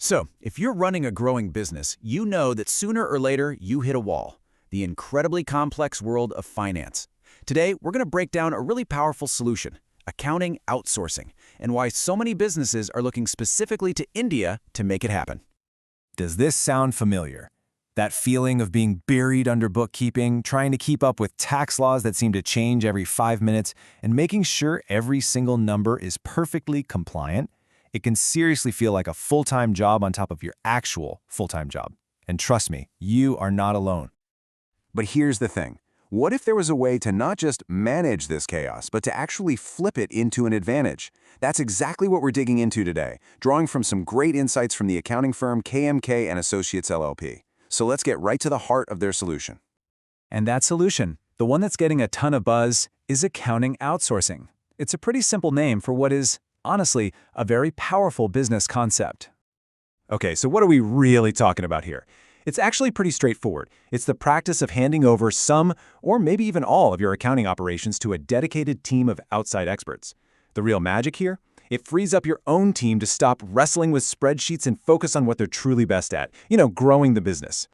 So, if you're running a growing business, you know that sooner or later you hit a wall, the incredibly complex world of finance. Today, we're going to break down a really powerful solution, accounting outsourcing, and why so many businesses are looking specifically to India to make it happen. Does this sound familiar? That feeling of being buried under bookkeeping, trying to keep up with tax laws that seem to change every 5 minutes, and making sure every single number is perfectly compliant? It can seriously feel like a full-time job on top of your actual full-time job. And trust me, you are not alone. But here's the thing. What if there was a way to not just manage this chaos, but to actually flip it into an advantage? That's exactly what we're digging into today, drawing from some great insights from the accounting firm KMK Associates LLP. So let's get right to the heart of their solution. And that solution, the one that's getting a ton of buzz, is accounting outsourcing. It's a pretty simple name for what is, honestly, a very powerful business concept. Okay, so what are we really talking about here? It's actually pretty straightforward. It's the practice of handing over some, or maybe even all, of your accounting operations to a dedicated team of outside experts. The real magic here? It frees up your own team to stop wrestling with spreadsheets and focus on what they're truly best at, growing the business.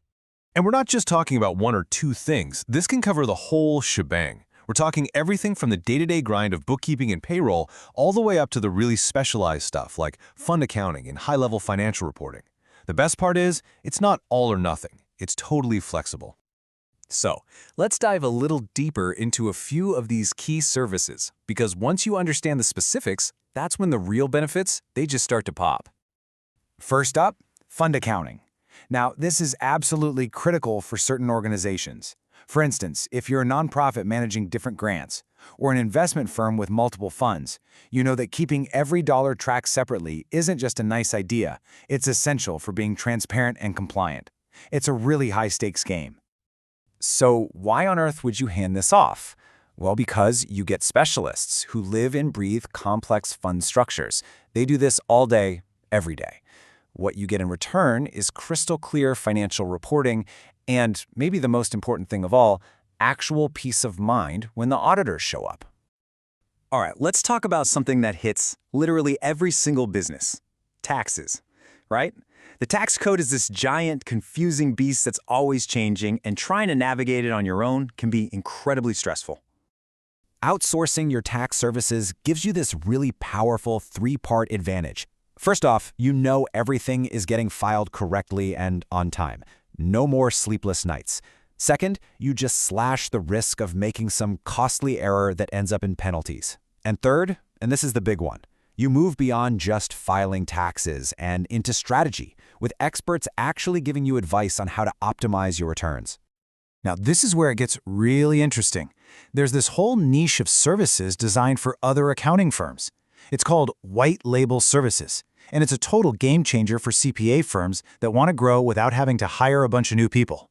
And we're not just talking about one or two things. This can cover the whole shebang. We're talking everything from the day-to-day grind of bookkeeping and payroll all the way up to the really specialized stuff like fund accounting and high-level financial reporting. The best part is, it's not all or nothing. It's totally flexible. So, let's dive a little deeper into a few of these key services, because once you understand the specifics, that's when the real benefits, they just start to pop. First up, fund accounting. Now, this is absolutely critical for certain organizations. For instance, if you're a nonprofit managing different grants, or an investment firm with multiple funds, you know that keeping every dollar tracked separately isn't just a nice idea, it's essential for being transparent and compliant. It's a really high-stakes game. So why on earth would you hand this off? Well, because you get specialists who live and breathe complex fund structures. They do this all day, every day. What you get in return is crystal clear financial reporting and, maybe the most important thing of all, actual peace of mind when the auditors show up. All right, let's talk about something that hits literally every single business. Taxes, right? The tax code is this giant, confusing beast that's always changing, and trying to navigate it on your own can be incredibly stressful. Outsourcing your tax services gives you this really powerful three-part advantage. First off, you know everything is getting filed correctly and on time. No more sleepless nights. Second, you just slash the risk of making some costly error that ends up in penalties. And third, and this is the big one, you move beyond just filing taxes and into strategy, with experts actually giving you advice on how to optimize your returns. Now, this is where it gets really interesting. There's this whole niche of services designed for other accounting firms. It's called white label services, and it's a total game changer for CPA firms that want to grow without having to hire a bunch of new people.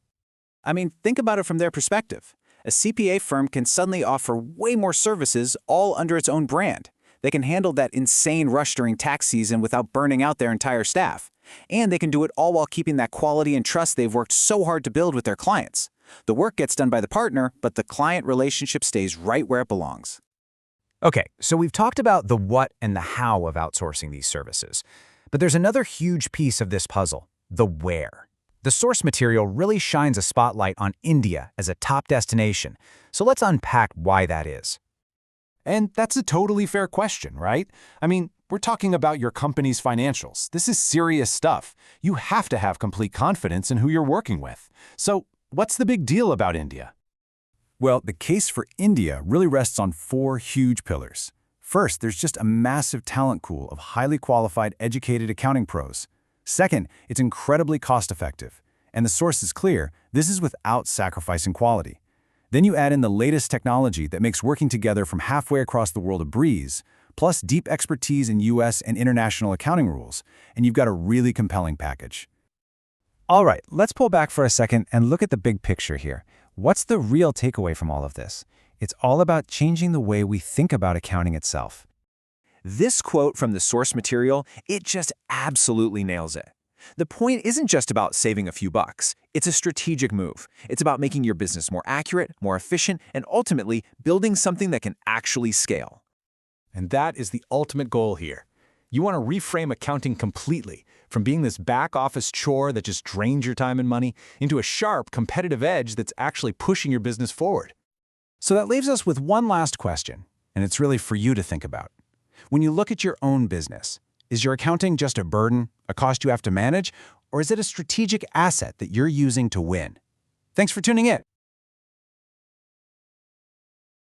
I mean, think about it from their perspective. A CPA firm can suddenly offer way more services all under its own brand. They can handle that insane rush during tax season without burning out their entire staff. And they can do it all while keeping that quality and trust they've worked so hard to build with their clients. The work gets done by the partner, but the client relationship stays right where it belongs. Okay, so we've talked about the what and the how of outsourcing these services. But there's another huge piece of this puzzle, the where. The source material really shines a spotlight on India as a top destination, so let's unpack why that is. And that's a totally fair question, right? I mean, we're talking about your company's financials. This is serious stuff. You have to have complete confidence in who you're working with. So, what's the big deal about India? Well, the case for India really rests on 4 huge pillars. First, there's just a massive talent pool of highly qualified, educated accounting pros. Second, it's incredibly cost-effective. And the source is clear, this is without sacrificing quality. Then you add in the latest technology that makes working together from halfway across the world a breeze, plus deep expertise in U.S. and international accounting rules, and you've got a really compelling package. All right, let's pull back for a second and look at the big picture here. What's the real takeaway from all of this? It's all about changing the way we think about accounting itself. This quote from the source material, it just absolutely nails it. The point isn't just about saving a few bucks. It's a strategic move. It's about making your business more accurate, more efficient, and ultimately building something that can actually scale. And that is the ultimate goal here. You want to reframe accounting completely, from being this back-office chore that just drains your time and money into a sharp, competitive edge that's actually pushing your business forward. So that leaves us with one last question, and it's really for you to think about. When you look at your own business, is your accounting just a burden, a cost you have to manage, or is it a strategic asset that you're using to win? Thanks for tuning in.